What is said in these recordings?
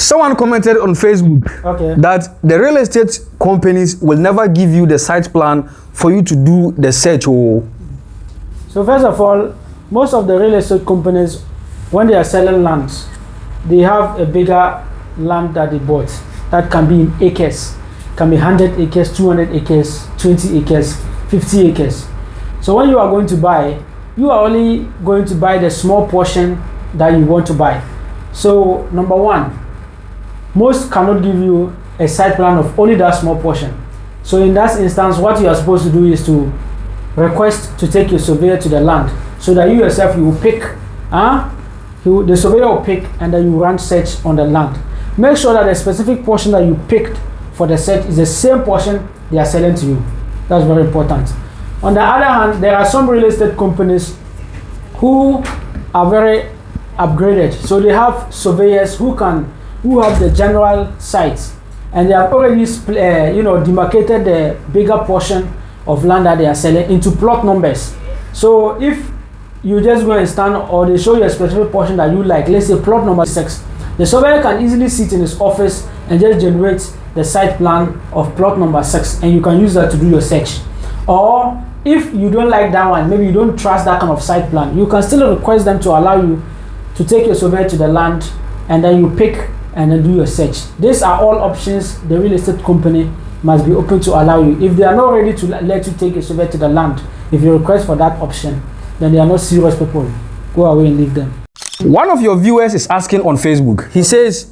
Someone commented on Facebook that the real estate companies will never give you the site plan for you to do the search. Oh. So first of all, most of the real estate companies, when they are selling lands, they have a bigger land that they bought that can be in acres, can be 100 acres, 200 acres, 20 acres, 50 acres. So when you are going to buy, you are only going to buy the small portion that you want to buy. So number one, most cannot give you a site plan of only that small portion. So in that instance, what you are supposed to do is to request to take your surveyor to the land so that you yourself, you will pick, the surveyor will pick, and then you run search on the land. Make sure that the specific portion that you picked for the search is the same portion they are selling to you. That's very important. On the other hand, there are some real estate companies who are very upgraded. So they have surveyors who have the general sites, and they have already demarcated the bigger portion of land that they are selling into plot numbers. So if you just go and stand, or they show you a specific portion that you like, let's say plot number 6, the surveyor can easily sit in his office and just generate the site plan of plot number 6, and you can use that to do your search. Or if you don't like that one, maybe you don't trust that kind of site plan, you can still request them to allow you to take your surveyor to the land, and then you pick and then do your search. These are all options the real estate company must be open to allow you. If they are not ready to let you take a surveyor to the land, if you request for that option, then they are not serious people. Go away and leave them. One of your viewers is asking on Facebook. He says,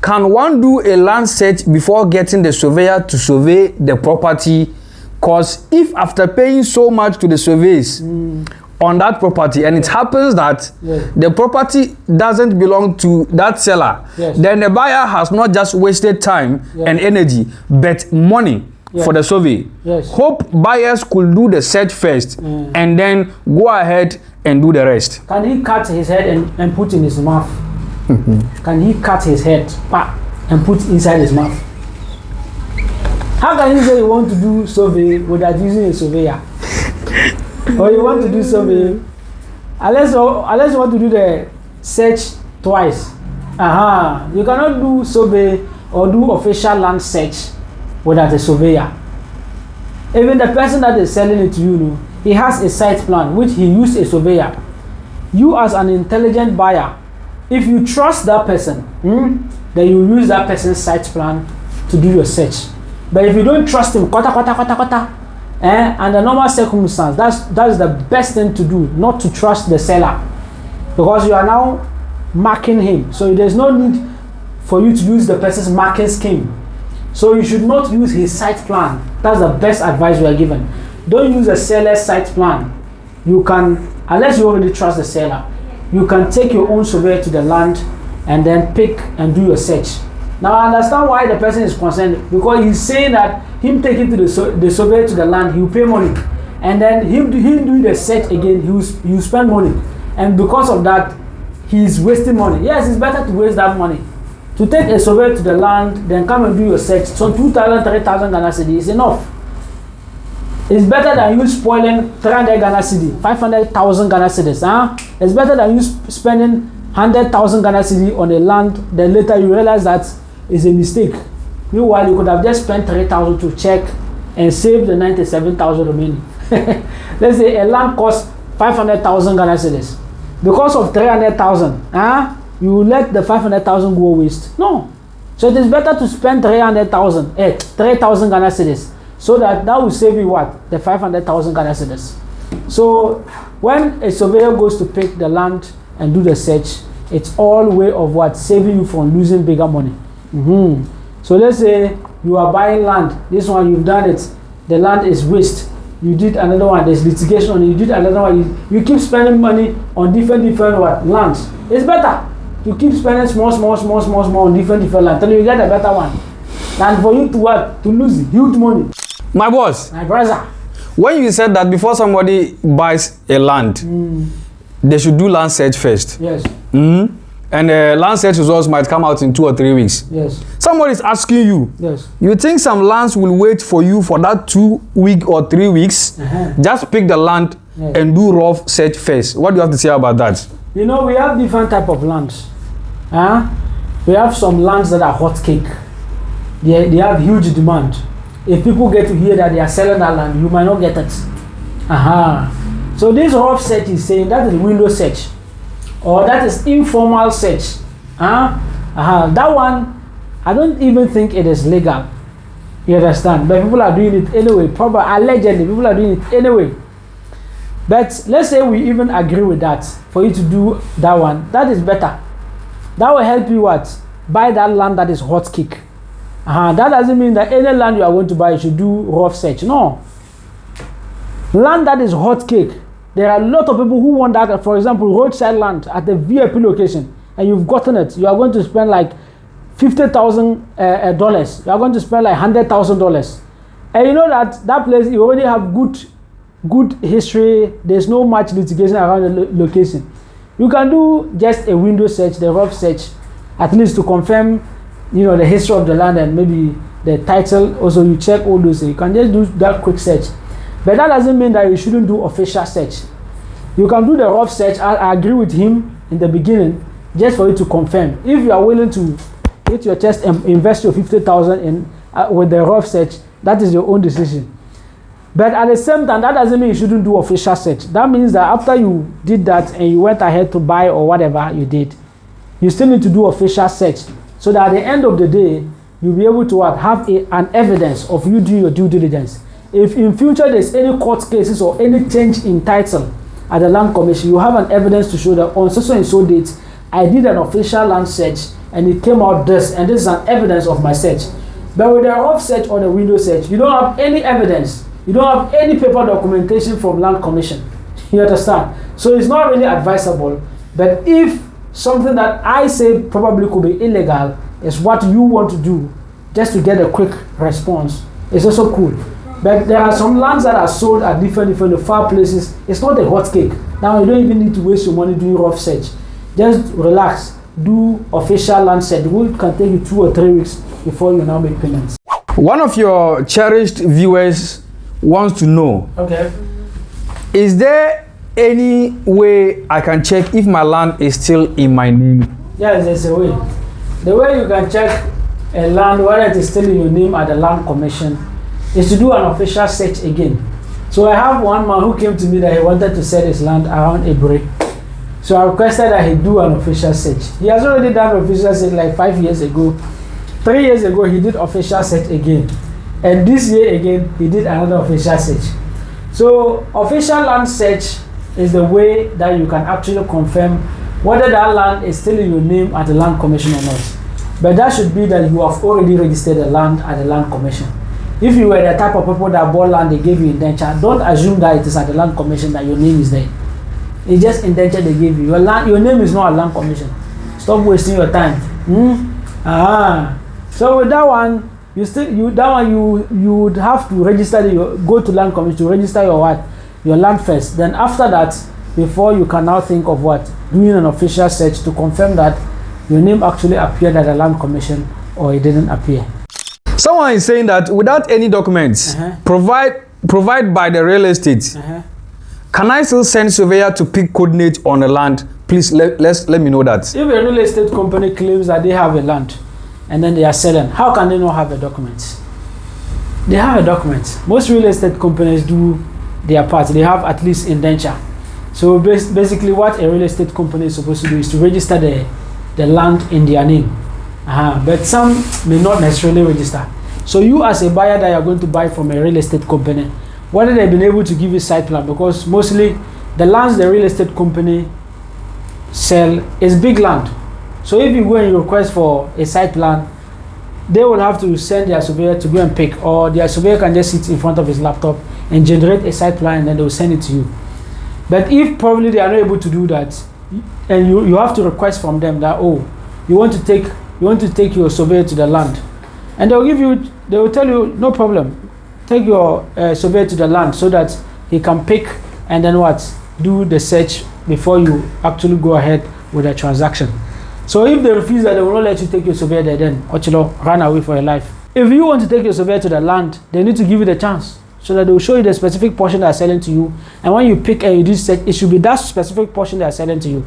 can one do a land search before getting the surveyor to survey the property? Because if after paying so much to the surveys on that property, and it happens that the property doesn't belong to that seller, then the buyer has not just wasted time and energy, but money for the survey. Hope buyers could do the search first and then go ahead and do the rest. Can he cut his head and put in his mouth? Can he cut his head and put inside his mouth? How can you say you want to do survey without using a surveyor? Or you want to do survey, unless you want to do the search twice. You cannot do survey or do official land search without a surveyor. Even the person that is selling it to you, he has a site plan which he used a surveyor. You as an intelligent buyer, if you trust that person, then you use that person's site plan to do your search. But if you don't trust him, under normal circumstance, that's the best thing to do, not to trust the seller, because you are now marking him. So there's no need for you to use the person's marking scheme. So you should not use his site plan. That's the best advice we are given. Don't use a seller's site plan. You can, unless you already trust the seller, you can take your own surveyor to the land and then pick and do your search. Now I understand why the person is concerned, because he's saying that him taking to the surveyor to the land, he will pay money, and then him doing the search again, he will spend money, and because of that, he's wasting money. Yes, it's better to waste that money. To take a surveyor to the land, then come and do your search. So 2,000, 3,000 Ghana cedi is enough. It's better than you spoiling 300 Ghana cedi, 500,000 Ghana cedis. It's better than you spending 100,000 Ghana cedi on a land, then later you realize that it's a mistake. Meanwhile, you could have just spent 3,000 to check and save the 97,000 remaining. Let's say a land costs 500,000 Ghana cedis. Because of 300,000, you let the 500,000 go waste. No. So it is better to spend 300,000 Ghana cedis, so that will save you what? The 500,000 Ghana cedis. So when a surveyor goes to pick the land and do the search, it's all way of what? Saving you from losing bigger money. So let's say you are buying land. This one you've done it. The land is waste. You did another one. There's litigation on it. You did another one. You keep spending money on different what? Lands. It's better to keep spending small on different lands until you get a better one, than for you to what? To lose huge money. My boss. My brother. When you said that before somebody buys a land, they should do land search first. Yes. And land search results might come out in 2 or 3 weeks. Yes. Somebody is asking you. Yes. You think some lands will wait for you for that 2 weeks or 3 weeks? Just pick the land and do rough search first. What do you have to say about that? You know, we have different type of lands. We have some lands that are hot cake. They have huge demand. If people get to hear that they are selling that land, you might not get it. So this rough search is saying that is window search, or that is informal search. That one, I don't even think it is legal. You understand? But people are doing it anyway. Probably allegedly, people are doing it anyway. But let's say we even agree with that. For you to do that one, that is better. That will help you what? Buy that land that is hot cake. That doesn't mean that any land you are going to buy, you should do rough search. No. Land that is hot cake. There are a lot of people who want that. For example, roadside land at the VIP location, and you've gotten it. You are going to spend like $50,000. You are going to spend like $100,000. And you know that place, you already have good history. There's no much litigation around the location. You can do just a window search, the rough search, at least to confirm, the history of the land and maybe the title. Also, you check all those things. You can just do that quick search. But that doesn't mean that you shouldn't do official search. You can do the rough search. I agree with him in the beginning, just for you to confirm. If you are willing to hit your chest and invest your $50,000 in with the rough search, that is your own decision. But at the same time, that doesn't mean you shouldn't do official search. That means that after you did that and you went ahead to buy or whatever you did, you still need to do official search, so that at the end of the day, you'll be able to have an evidence of you doing your due diligence. If in future there's any court cases or any change in title at the land commission, you have an evidence to show that on so and so date, I did an official land search and it came out this, and this is an evidence of my search. But with a rough search or a window search, you don't have any evidence. You don't have any paper documentation from land commission. You understand? So it's not really advisable. But if something that I say probably could be illegal is what you want to do just to get a quick response, it's also cool. But there are some lands that are sold at different far places. It's not a hot cake. Now you don't even need to waste your money doing rough search. Just relax. Do official land search. It can take you 2 or 3 weeks before you now make payments. One of your cherished viewers wants to know, okay, is there any way I can check if my land is still in my name? Yes, there's a way. The way you can check a land whether it is still in your name at the land commission is to do an official search again. So I have one man who came to me that he wanted to sell his land around Ebre. So I requested that he do an official search. He has already done official search like 5 years ago. 3 years ago he did official search again. And this year again, he did another official search. So official land search is the way that you can actually confirm whether that land is still in your name at the land commission or not. But that should be that you have already registered the land at the land commission. If you were the type of people that bought land, they gave you indenture, don't assume that it is at the land commission that your name is there. It's just indenture they gave you. Your name is not at land commission. Stop wasting your time. So with that one, you would have to register go to land commission to register your land first. Then after that, before you can now think of doing an official search to confirm that your name actually appeared at the land commission or it didn't appear. Someone is saying that without any documents provide by the real estate, can I still send surveyor to pick coordinates on the land? Please let me know that. If a real estate company claims that they have a land and then they are selling, how can they not have a document? They have a document. Most real estate companies do their part. They have at least indenture. So basically what a real estate company is supposed to do is to register the land in their name. But some may not necessarily register. So you as a buyer that you are going to buy from a real estate company, whether they've been able to give you site plan, because mostly the lands the real estate company sell is big land. So if you go and you request for a site plan, they will have to send their surveyor to go and pick, or their surveyor can just sit in front of his laptop and generate a site plan and then they will send it to you. But if probably they are not able to do that, and you have to request from them that, you want to take your surveyor to the land, and they will tell you, no problem, take your surveyor to the land so that he can pick and then do the search before you actually go ahead with the transaction. So if they refuse that, they will not let you take your surveyor there, then run away for your life. If you want to take your surveyor to the land, they need to give you the chance so that they will show you the specific portion they are selling to you, and when you pick and you do search, it should be that specific portion they are selling to you.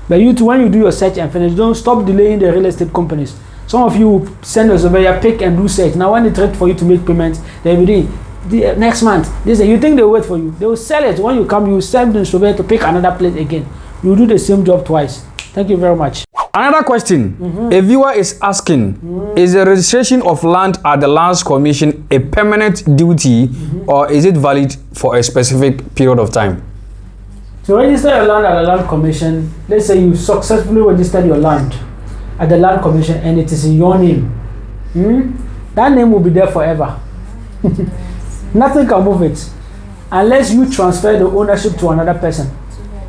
But you too, when you do your search and finish, don't stop delaying the real estate companies. Some of you send a surveyor, pick and do search. Now when it's ready for you to make payments, they will do the next month. You think they wait for you? They will sell it. When you come, you send the surveyor to pick another place again. You do the same job twice. Thank you very much. Another question. A viewer is asking, is the registration of land at the Lands Commission a permanent duty or is it valid for a specific period of time? To register your land at the Land Commission, let's say you successfully registered your land at the Land Commission and it is in your name. That name will be there forever. Nothing can move it unless you transfer the ownership to another person.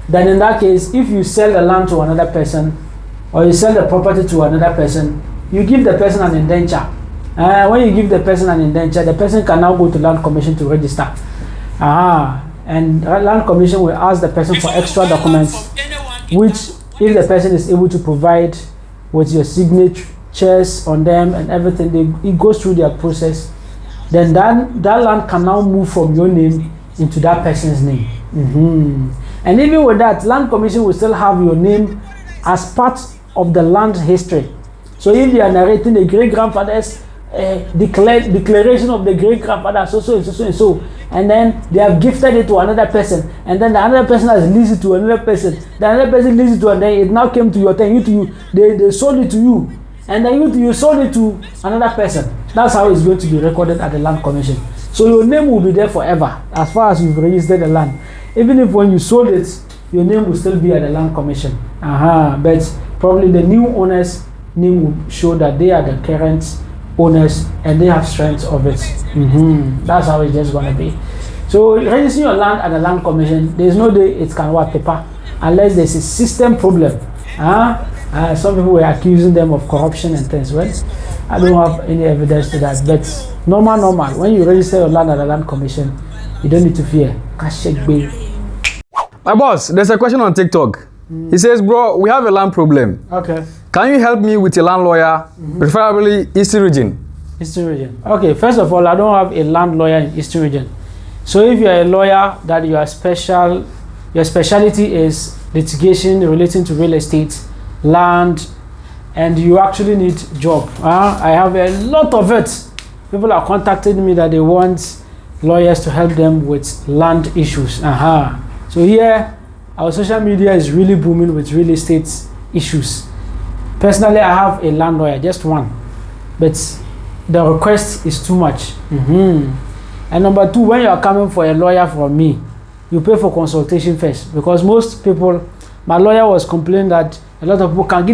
Then in that case, if you sell the land to another person or you sell the property to another person, you give the person an indenture. When you give the person an indenture, the person can now go to Land Commission to register. And Land Commission will ask the person for extra documents, which if the person is able to provide with your signatures on them and everything, it goes through their process. Then that land can now move from your name into that person's name. And even with that, Land Commission will still have your name as part of the land history. So if they are narrating the great-grandfather's declaration of the great-grandfather, so, and then they have gifted it to another person, and then the other person has leased it to another person, the other person leased it to, and then it now came to your turn, they sold it to you, and then you sold it to another person. That's how it's going to be recorded at the Land Commission. So your name will be there forever as far as you've registered the land. Even if when you sold it, your name will still be at the Land Commission. But probably the new owner's name will show that they are the current owners and they have strength of it. That's how it's just going to be. So registering your land at the Land Commission, there's no day it can work paper unless there's a system problem. Some people were accusing them of corruption and things. Well, I don't have any evidence to that. But normal. When you register your land at the Land Commission, you don't need to fear. My boss, there's a question on TikTok. He says, bro, we have a land problem. Okay. Can you help me with a land lawyer, preferably Eastern region? Eastern region. Okay, first of all, I don't have a land lawyer in Eastern region. So if you're a lawyer that your specialty is litigation relating to real estate, land, and you actually need job. I have a lot of it. People are contacting me that they want lawyers to help them with land issues. So here, our social media is really booming with real estate issues. Personally, I have a land lawyer, just one, but the request is too much. And number two, when you are coming for a lawyer from me, you pay for consultation first, because most people, my lawyer was complaining that a lot of people can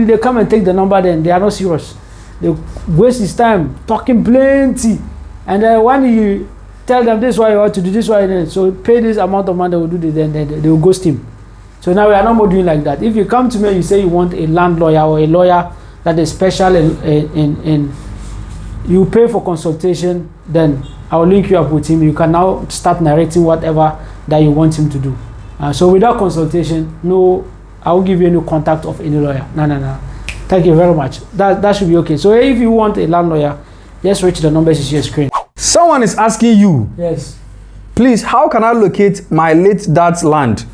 they come and take the number, then they are not serious. They waste his time talking plenty, and then when you tell them this is why you want to do this, why so pay this amount of money, they will do this, then they will ghost him. So now we are not more doing like that. If you come to me and you say you want a land lawyer or a lawyer that is special in you pay for consultation, then I will link you up with him. You can now start narrating whatever that you want him to do. So without consultation, no, I will give you any contact of any lawyer. No. Thank you very much. That should be okay. So if you want a land lawyer, just reach the numbers you see on screen. Someone is asking you, yes, please, how can I locate my late dad's land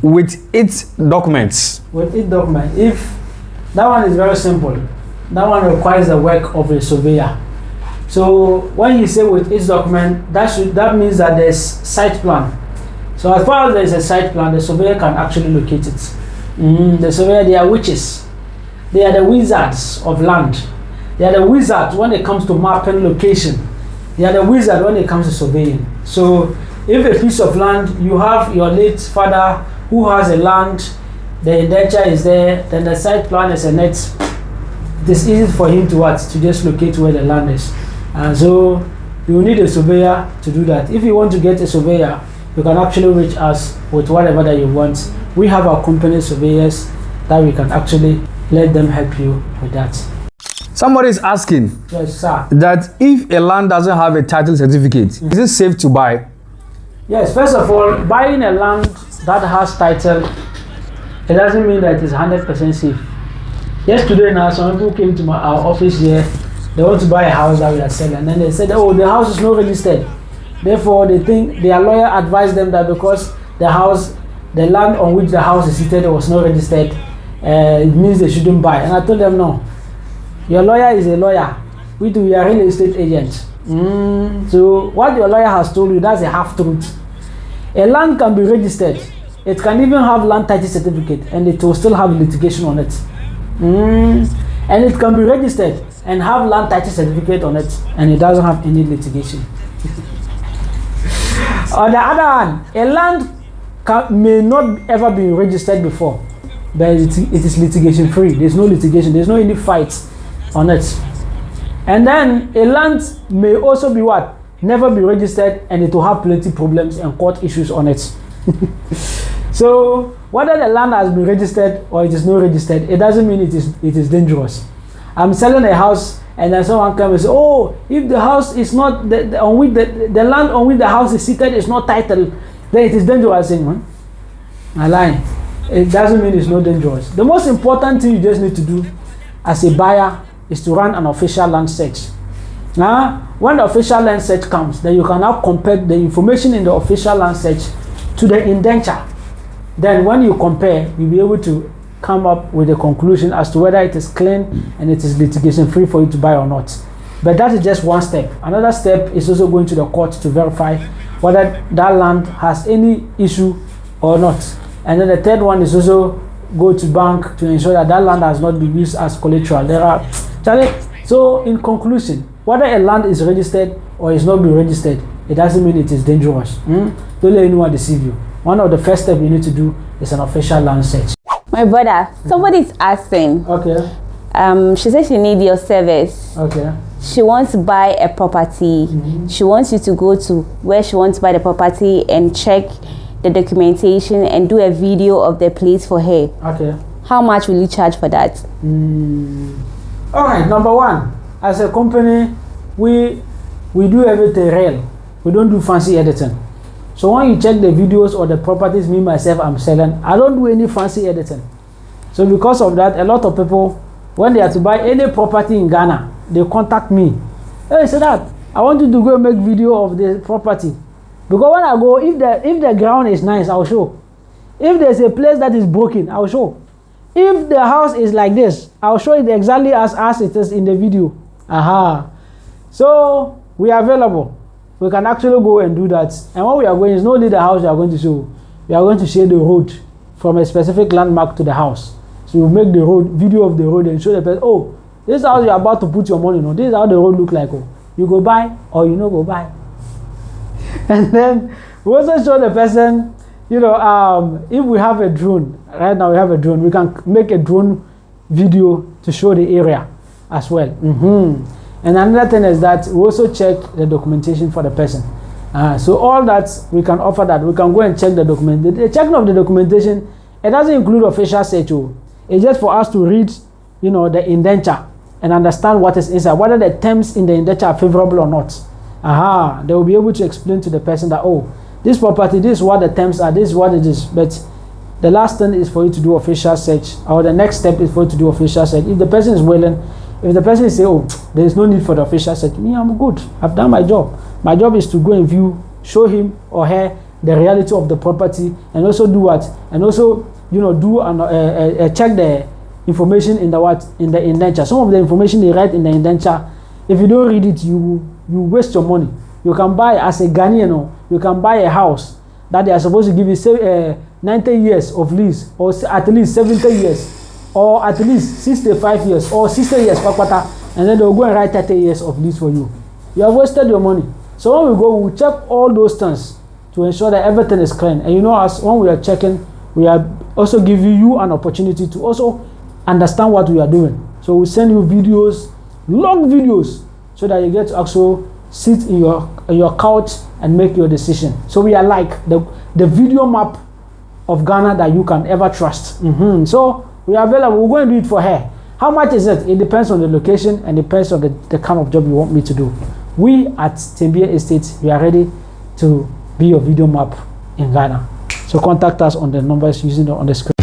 with its documents? With its document, if that one is very simple, that one requires the work of a surveyor. So when you say with its document, that means that there's site plan. So as far as there's a site plan, the surveyor can actually locate it. The surveyor, they are witches. They are the wizards of land. They are the wizards when it comes to mapping location. They are the wizard when it comes to surveying. So if a piece of land, you have your late father who has a land, the indenture is there, then the site plan is a net. It is easy for him to just locate where the land is. So you need a surveyor to do that. If you want to get a surveyor, you can actually reach us with whatever that you want. We have our company surveyors that we can actually let them help you with that. Somebody is asking, yes, sir, that if a land doesn't have a title certificate, is it safe to buy? Yes, first of all, buying a land that has title, it doesn't mean that it's 100% safe. Yesterday now, some people came to our office here, they want to buy a house that we are selling, and then they said, oh, the house is not registered. Therefore, they think their lawyer advised them that because the land on which the house is seated was not registered, it means they shouldn't buy. And I told them, no, your lawyer is a lawyer. We are real estate agents. So what your lawyer has told you, that's a half truth. A land can be registered. It can even have land title certificate, and it will still have litigation on it. And it can be registered and have land title certificate on it, and it doesn't have any litigation. On the other hand, a land may not ever be registered before, but it is litigation free. There's no litigation. There's no any fight on it. And then a land may also be what? Never be registered, and it will have plenty problems and court issues on it. So whether the land has been registered or it is not registered, it doesn't mean it is dangerous. I'm selling a house, and then someone comes and says, oh, if the house is not the land on which the house is seated is not titled, then it is dangerous. I lie. It doesn't mean it's not dangerous. The most important thing you just need to do as a buyer is to run an official land search. Now, when the official land search comes, then you can now compare the information in the official land search to the indenture. Then when you compare, you'll be able to come up with a conclusion as to whether it is clean and it is litigation free for you to buy or not. But that is just one step. Another step is also going to the court to verify whether that land has any issue or not. And then the third one is also go to bank to ensure that that land has not been used as collateral. So in conclusion, whether a land is registered or is not being registered, it doesn't mean it is dangerous. Don't let anyone deceive you. One of the first steps you need to do is an official land search. My brother, somebody is asking. Okay. She says she needs your service. Okay. She wants to buy a property. She wants you to go to where she wants to buy the property and check the documentation and do a video of the place for her. Okay. How much will you charge for that? All right. Number one, as a company, we do everything real. We don't do fancy editing. So when you check the videos or the properties me myself I'm selling, I don't do any fancy editing. So because of that, a lot of people, when they have to buy any property in Ghana, they contact me. Hey, Sadat, I want you to go make video of the property. Because when I go, if the ground is nice, I'll show. If there's a place that is broken, I'll show. If the house is like this, I'll show it exactly as it is in the video. Aha. So we are available. We can actually go and do that. And when we are going, it's not only the house we are going to show. We are going to share the road from a specific landmark to the house. So we'll make the road, video of the road, and show the person, oh, this house you're about to put your money on. This is how the road look like. Oh, you go buy or you no go buy. And then we also show the person, if we have a drone, right now we have a drone, we can make a drone video to show the area as well. And another thing is that we also check the documentation for the person. So all that, we can offer that. We can go and check the document. The checking of the documentation, it doesn't include official search. It's just for us to read, the indenture and understand what is inside, whether the terms in the indenture are favorable or not. They will be able to explain to the person that, oh, this property, this is what the terms are, this is what it is. But the last thing is for you to do official search, or the next step is for you to do official search. If the person is willing, if the person is saying, oh, there is no need for the official search, me, I'm good. I've done my job. My job is to go and view, show him or her the reality of the property, and also do what? And also, do and check the information in the indenture. Some of the information they write in the indenture, if you don't read it, you waste your money. You can buy, as a Ghanaian, you can buy a house that they are supposed to give you 90 years of lease, or at least 70 years. Or at least 65 years or 60 years, and then they'll go and write 30 years of lease for you. You have wasted your money. So when we go, we'll check all those things to ensure that everything is clean. And as when we are checking, we are also giving you an opportunity to also understand what we are doing. So we send you videos, long videos, so that you get to actually sit in your couch and make your decision. So we are like the video map of Ghana that you can ever trust. So we are available. We're going to do it for her. How much is it? It depends on the location and depends on the kind of job you want me to do. We at Tembia Estate, we are ready to be your video map in Ghana. So contact us on the numbers using on the screen.